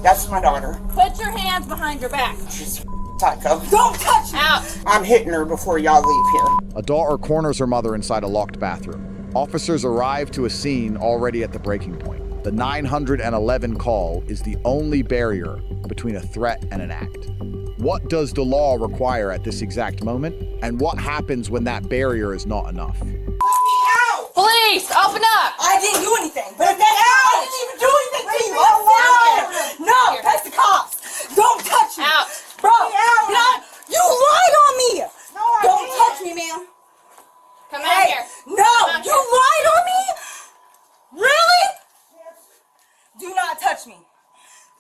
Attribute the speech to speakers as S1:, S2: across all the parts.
S1: That's my daughter.
S2: Put your hands behind your back.
S1: She's psycho.
S2: Don't touch me! Out!
S1: I'm hitting her before y'all leave here.
S3: A daughter corners her mother inside a locked bathroom. Officers arrive to a scene already at the breaking point. The 911 call is the only barrier between a threat and an act. What does the law require at this exact moment? And what happens when that barrier is not enough?
S1: Let me out!
S2: Police, open up!
S4: I didn't do anything. But if that's I didn't even do anything to you. No, that's the cops. Don't touch me.
S2: Out!
S4: Bro, you lied on me.
S1: No, I
S4: Don't
S1: didn't.
S4: touch me, ma'am.
S2: Come out here.
S4: No,
S2: out
S4: you
S2: here.
S4: lied on me? Really? Do not touch me.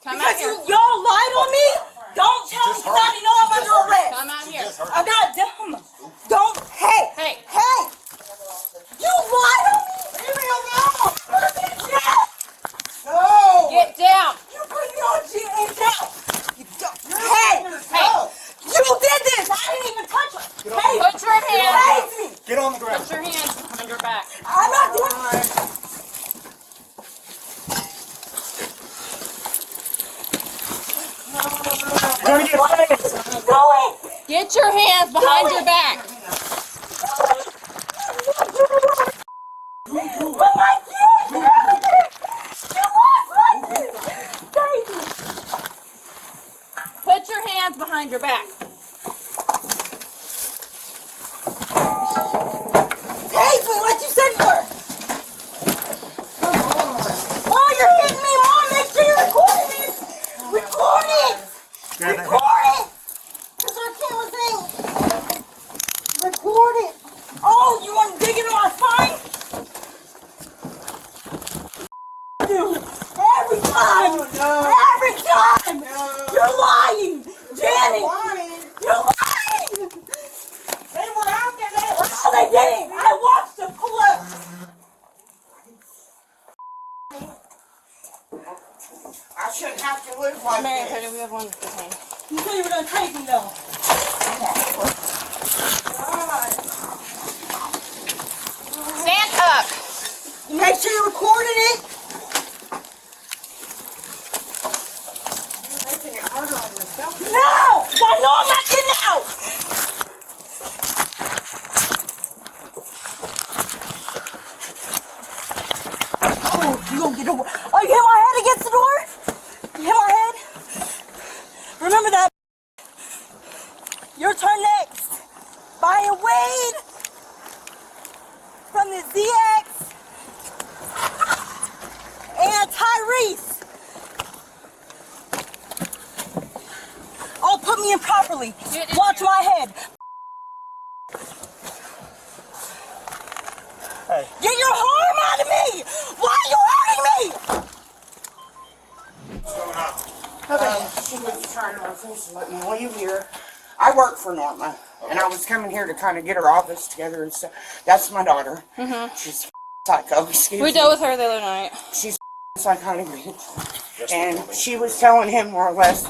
S2: Come out
S4: Because
S2: here.
S4: y'all lied on me? Don't tell me because I already know I'm under arrest.
S2: Come out here.
S4: I'm not dumb. Don't. Hey.
S2: Hey.
S4: You lied on me? Leave me alone.
S1: No!
S2: Get down.
S4: You put me on jail. Hey. You did this. I didn't even touch her. Hey.
S2: Put your
S4: You
S2: hands.
S4: raised me.
S5: Get on the ground.
S2: Put your hands behind your back.
S4: I'm not doing it.
S5: You're gonna get placed.
S4: Go away.
S2: Get your hands behind your back.
S4: But my kids. You lost my kids. Crazy.
S2: Put your hands behind your back.
S4: Hey, what you said for? Oh, you're hitting me, Mom. Make sure you're recording this. Record it. Record it. That's what Kim was saying. Record it. Oh, you want to dig into my spine? Dude, every time. Every time. You're lying. Janet. You're lying.
S1: They were out there.
S4: No, they didn't. I watched the clip.
S1: I shouldn't have to live like
S2: Mary,
S1: this.
S2: we have one behind.
S4: You said you were gonna take me though.
S2: Stand up.
S4: Make sure you recorded it.
S1: You're making it harder on yourself.
S4: No! I know I'm not getting out! Oh, you gonna get away. Oh, you hit my head against the door? You hit my head? Remember that. Your turn next. By a Wade from the ZX and Tyrese. Oh, put me in properly. Watch my head.
S5: Hey.
S4: Get your arm out of me! Why are you hurting me?
S5: What's going on?
S1: She was trying to refuse to let me leave here. I work for Norma, and I was coming here to kind of get her office together and stuff. That's my daughter. She's psycho. Excuse
S2: We
S1: me.
S2: dealt with her the other night.
S1: She's psychotic. And she was telling him more or less,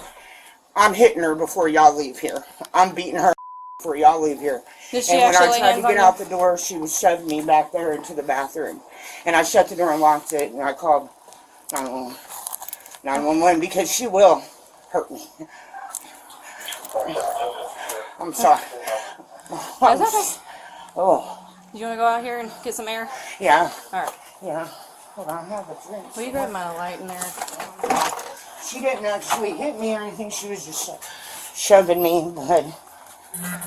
S1: I'm hitting her before y'all leave here. I'm beating her before y'all leave here.
S2: Did she
S1: And when
S2: actually
S1: I
S2: lay
S1: tried
S2: hands
S1: to
S2: on
S1: get
S2: you?
S1: out the door, she was shoving me back there into the bathroom. And I shut the door and locked it, and I called 911 because she will hurt me. I'm sorry.
S2: That's okay.
S1: Oh,
S2: You want to go out here and get some air?
S1: yeah,
S2: All right.
S1: yeah. Hold on, I have a drink.
S2: Will you grab my light in there?
S1: She didn't actually hit me or anything. She was just shoving me, but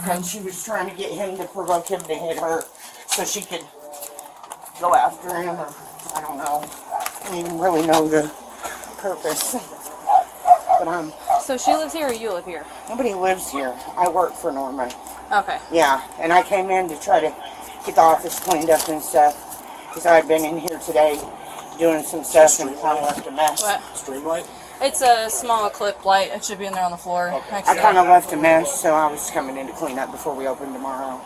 S1: and she was trying to get him to provoke him to hit her so she could go after him, or I don't know. I don't even really know the purpose. But
S2: So she lives here or you live here?
S1: nobody lives here. I work for Norma.
S2: Okay.
S1: Yeah, and I came in to try to get the office cleaned up and stuff because I had been in here today doing some stuff and kind of left a mess.
S2: What?
S5: Streamlight?
S2: It's a small clip light. It should be in there on the floor. Next
S1: I
S2: to
S1: kind
S2: it.
S1: of left a mess, so I was coming in to clean up before we open tomorrow.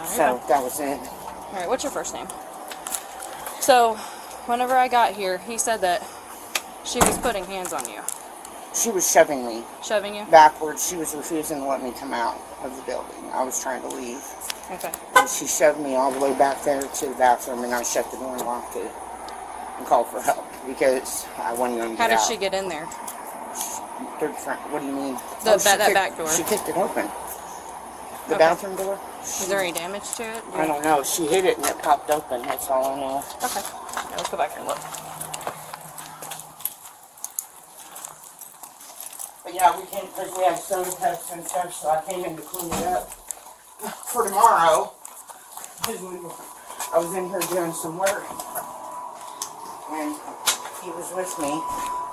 S1: So that was it.
S2: All right. What's your first name? So, whenever I got here, he said that she was putting hands on you,
S1: She was shoving me
S2: shoving you.
S1: backwards. She was refusing to let me come out of the building. I was trying to leave.
S2: Okay.
S1: And she shoved me all the way back there to the bathroom, and I shut the door and locked it and called for help because I wasn't going to
S2: How
S1: get
S2: did
S1: out.
S2: she get in there?
S1: Third front. What do you mean?
S2: That
S1: She
S2: back door.
S1: She kicked it open. The
S2: Okay.
S1: bathroom door?
S2: Is there any damage to it?
S1: I don't know. She hit it and it popped open. That's all I know.
S2: Okay. Yeah, let's go back here and look.
S1: But yeah, we came because we had soda cups and stuff, so I came in to clean it up for tomorrow. Because I was in here doing some work. And he was with me.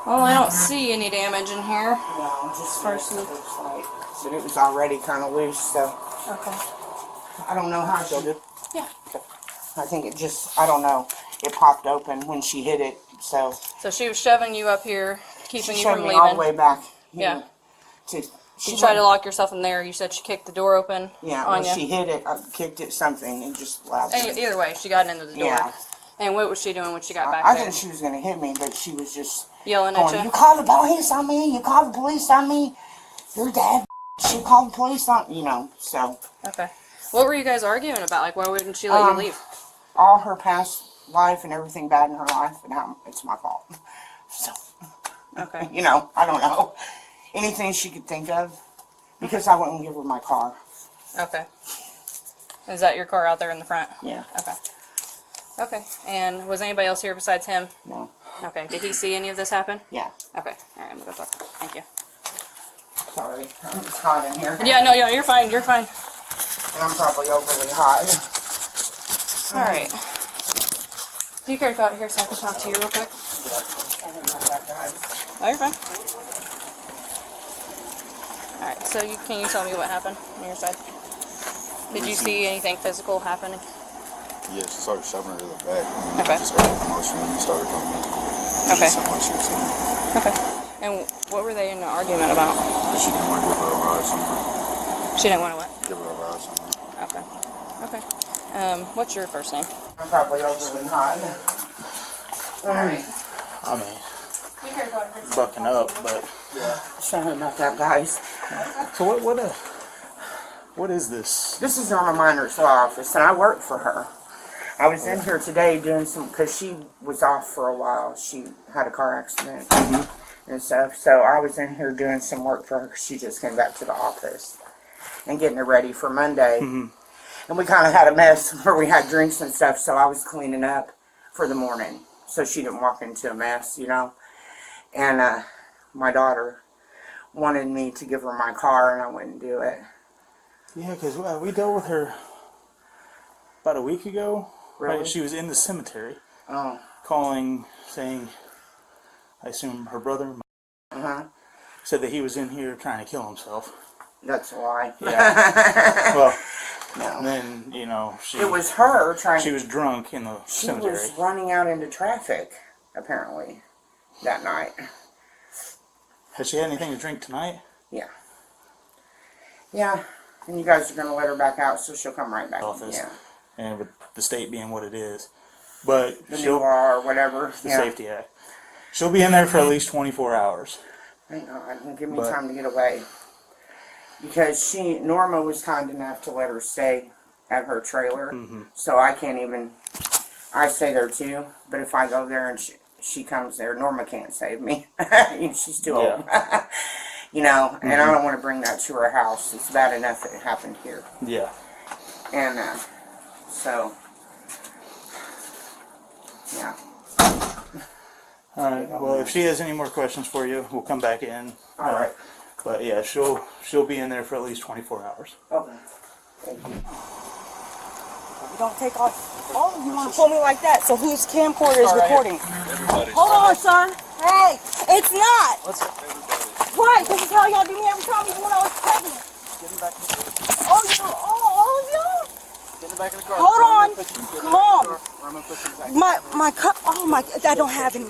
S2: Well, I don't see any damage in here.
S1: No, just
S2: First
S1: it
S2: look.
S1: looks like. But it was already kind of loose, so
S2: Okay.
S1: I don't know how she did.
S2: Yeah.
S1: I think it just, I don't know. It popped open when she hit it, so.
S2: So she was shoving you up here, keeping
S1: She
S2: you
S1: shoved
S2: from
S1: me
S2: leaving.
S1: all the way back.
S2: Yeah.
S1: She
S2: You tried to lock yourself in there. You said she kicked the door open
S1: Yeah,
S2: on
S1: when
S2: you.
S1: she hit it, I kicked it something and just loudly.
S2: Either way, she got into the door.
S1: Yeah.
S2: And what was she doing when she got back
S1: I
S2: there?
S1: think she was going to hit me, but she was just
S2: Yelling
S1: going,
S2: at
S1: you
S2: you?
S1: call the police on me, you call the police on me. Your dad, she called the police on, you know, so.
S2: Okay. What were you guys arguing about? Like, why wouldn't she let you leave?
S1: All her past life and everything bad in her life, and how it's my fault. So,
S2: Okay.
S1: you know, I don't know. Anything she could think of, because I wouldn't give her my car.
S2: Okay. Is that your car out there in the front?
S1: Yeah.
S2: Okay. Okay. And was anybody else here besides him?
S1: No.
S2: Okay. Did he see any of this happen?
S1: Yeah.
S2: Okay. All right. I'm gonna go talk. Thank you.
S1: Sorry. It's hot in here.
S2: Yeah. No. Yeah. You're fine. You're fine.
S1: And I'm probably overly hot.
S2: All right. Do you care to go out here so I can talk to you real quick? Oh, you're fine. All right. So can you tell me what happened on your side? Did you see anything physical happening?
S6: Yeah, she started shoving her to the back. And
S2: Okay.
S6: I just heard the commotion and started coming.
S2: Okay.
S6: Someone she was saying.
S2: Okay. And what were they in an argument about?
S6: But she didn't want to give her a ride somewhere.
S2: She didn't want to what?
S6: Give her a ride somewhere.
S2: Okay. Okay. What's your first name?
S1: I'm probably overly hot. Alright.
S7: I mean, bucking up, but
S1: Sorry about that, guys.
S7: so what is this?
S1: This is Norma Miner's law office, and I work for her. I was in here today doing some, because she was off for a while. She had a car accident and stuff, so I was in here doing some work for her. She just came back to the office and getting her ready for Monday. And we kind of had a mess where we had drinks and stuff, so I was cleaning up for the morning so she didn't walk into a mess, you know. And my daughter wanted me to give her my car, and I wouldn't do it.
S7: Yeah, because we dealt with her about a week ago.
S1: Really?
S7: Right, she was in the cemetery
S1: Oh,
S7: calling, saying, I assume her brother said that he was in here trying to kill himself.
S1: that's a lie.
S7: Yeah. Well,
S1: No.
S7: and then, you know,
S1: It was her trying.
S7: she was drunk in the
S1: She
S7: cemetery.
S1: was running out into traffic, apparently, that night.
S7: Has she had anything to drink tonight?
S1: Yeah. Yeah. And you guys are going to let her back out, so she'll come right back.
S7: Office.
S1: Yeah.
S7: And with the state being what it is. But
S1: The new
S7: she'll,
S1: law or whatever.
S7: the
S1: Yeah.
S7: Safety Act. She'll be in there for at least 24 hours.
S1: Thank God. And give me
S7: But-
S1: time to get away. Because Norma was kind enough to let her stay at her trailer. So I can't even, I stay there too. But if I go there and she comes there, Norma can't save me. She's too old. You know, and I don't want to bring that to her house. It's bad enough that it happened here.
S7: Yeah.
S1: And so, yeah.
S7: Alright, well, if she has any more questions for you, we'll come back in.
S1: All right.
S7: But yeah, she'll be in there for at least 24 hours.
S1: Okay. Thank you.
S4: Don't take off. Oh, you want to pull me like that? So whose camcorder is recording? Hold on, son. Hey, it's not. Right, this is how y'all do me every time, even when I was pregnant. Oh, all of y'all?
S5: Get in the back of the car.
S4: Hold on. Calm.
S5: I'm gonna put you in the back.
S4: My cup. Oh my! I don't have any.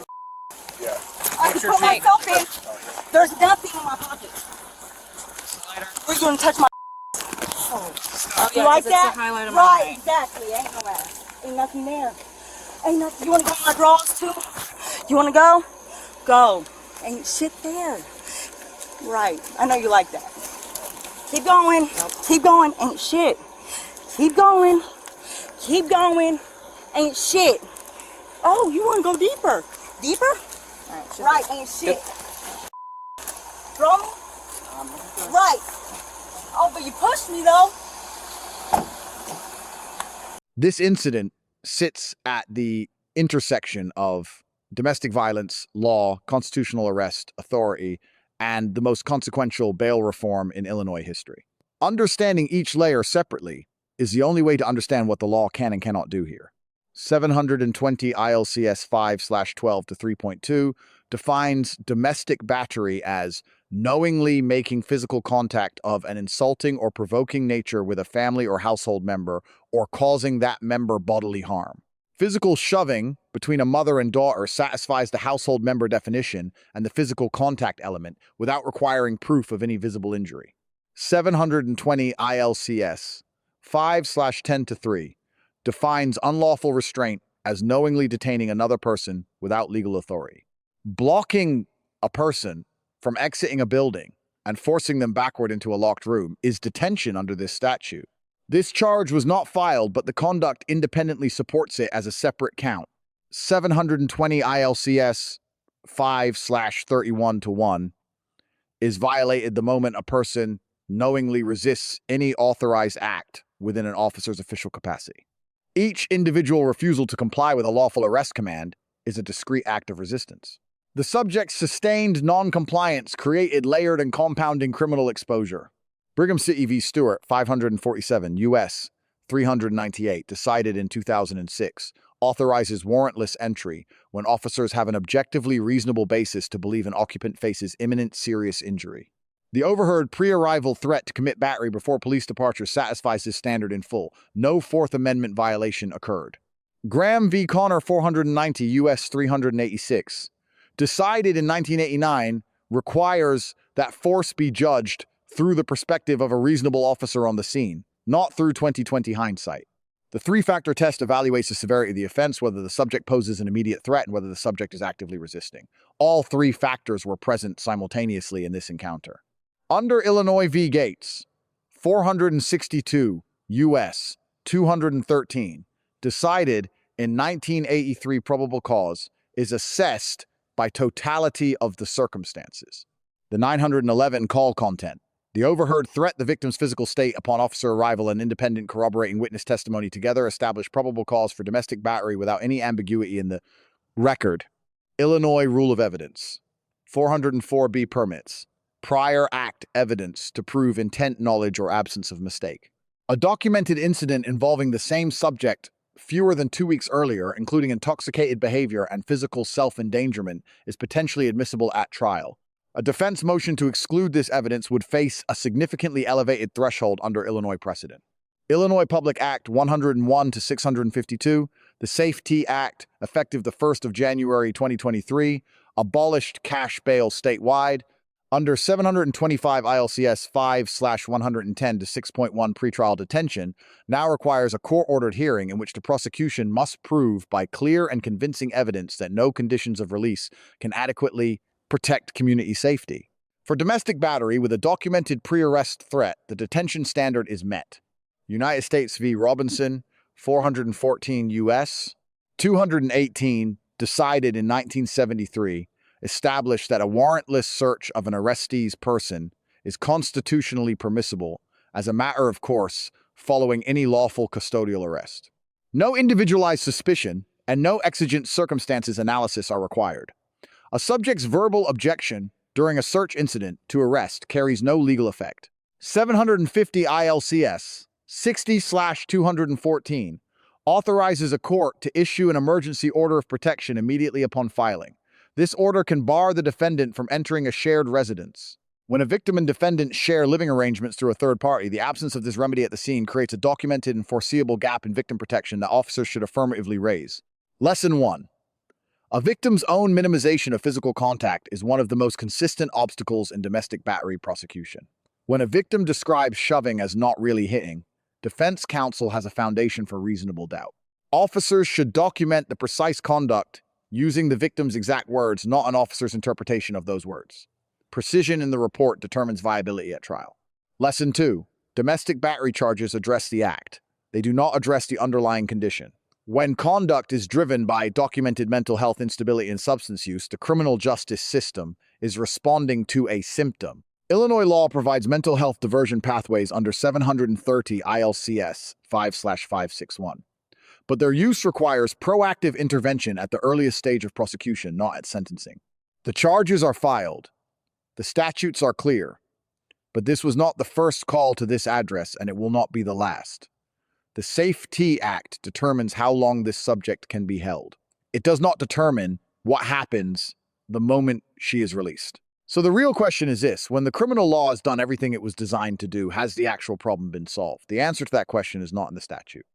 S5: Yeah.
S4: I can put myself in. There's nothing in my pocket. We're gonna touch my.
S2: Oh,
S4: You
S2: yeah,
S4: like
S2: 'cause it's
S4: that?
S2: the highlight of my
S4: Right,
S2: eye.
S4: exactly. Ain't no ass. Ain't nothing there. Ain't nothing. You wanna go in my drawers too? You wanna go? Go. Ain't shit there. Right. I know you like that. Keep going. Keep going. Ain't shit. Keep going. Keep going. Ain't shit. Oh, you wanna go deeper? Deeper?
S2: Alright,
S4: Right. Ain't shit. Throw me? Right. Oh, but you pushed me though.
S3: This incident sits at the intersection of domestic violence, law, constitutional arrest, authority, and the most consequential bail reform in Illinois history. Understanding each layer separately is the only way to understand what the law can and cannot do here. 720 ILCS 5/12 to 3.2 defines domestic battery as knowingly making physical contact of an insulting or provoking nature with a family or household member or causing that member bodily harm. Physical shoving between a mother and daughter satisfies the household member definition and the physical contact element without requiring proof of any visible injury. 720 ILCS 5/10 to 3 defines unlawful restraint as knowingly detaining another person without legal authority. Blocking a person from exiting a building and forcing them backward into a locked room is detention under this statute. This charge was not filed, but the conduct independently supports it as a separate count. 720 ILCS 5/31 to 1 is violated the moment a person knowingly resists any authorized act within an officer's official capacity. Each individual refusal to comply with a lawful arrest command is a discrete act of resistance. The subject's sustained non-compliance created layered and compounding criminal exposure. Brigham City v. Stewart, 547, U.S. 398, decided in 2006, authorizes warrantless entry when officers have an objectively reasonable basis to believe an occupant faces imminent serious injury. The overheard pre-arrival threat to commit battery before police departure satisfies this standard in full. No Fourth Amendment violation occurred. Graham v. Connor, 490, U.S. 386, decided in 1989, requires that force be judged through the perspective of a reasonable officer on the scene, not through 2020 hindsight. The three-factor test evaluates the severity of the offense, whether the subject poses an immediate threat, and whether the subject is actively resisting. All three factors were present simultaneously in this encounter. Under Illinois v. Gates, 462 U.S. 213, decided in 1983 probable cause is assessed by totality of the circumstances. The 911 call content. The overheard threat, the victim's physical state upon officer arrival, and independent corroborating witness testimony together establish probable cause for domestic battery without any ambiguity in the record. Illinois Rule of Evidence. 404B permits. Prior act evidence to prove intent, knowledge, or absence of mistake. A documented incident involving the same subject fewer than 2 weeks earlier, including intoxicated behavior and physical self-endangerment, is potentially admissible at trial. A defense motion to exclude this evidence would face a significantly elevated threshold under Illinois precedent. Illinois Public Act 101 to 652, the Safety Act, effective the 1st of January 2023, abolished cash bail statewide. Under 725 ILCS 5/110 to 6.1 pretrial detention now requires a court-ordered hearing in which the prosecution must prove by clear and convincing evidence that no conditions of release can adequately protect community safety. For domestic battery with a documented pre-arrest threat, the detention standard is met. United States v. Robinson, 414 U.S. 218, decided in 1973, established that a warrantless search of an arrestee's person is constitutionally permissible as a matter of course following any lawful custodial arrest. No individualized suspicion and no exigent circumstances analysis are required. A subject's verbal objection during a search incident to arrest carries no legal effect. 750 ILCS 60/214 authorizes a court to issue an emergency order of protection immediately upon filing. This order can bar the defendant from entering a shared residence. When a victim and defendant share living arrangements through a third party, the absence of this remedy at the scene creates a documented and foreseeable gap in victim protection that officers should affirmatively raise. Lesson 1. A victim's own minimization of physical contact is one of the most consistent obstacles in domestic battery prosecution. When a victim describes shoving as not really hitting, defense counsel has a foundation for reasonable doubt. Officers should document the precise conduct using the victim's exact words, not an officer's interpretation of those words. Precision in the report determines viability at trial. Lesson 2. Domestic battery charges address the act. They do not address the underlying condition. When conduct is driven by documented mental health instability and substance use, the criminal justice system is responding to a symptom. Illinois law provides mental health diversion pathways under 730 ILCS 5/561. But their use requires proactive intervention at the earliest stage of prosecution, not at sentencing. The charges are filed. The statutes are clear. But this was not the first call to this address, and it will not be the last. The Safety Act determines how long this subject can be held. It does not determine what happens the moment she is released. So the real question is this: when the criminal law has done everything it was designed to do, has the actual problem been solved? The answer to that question is not in the statute.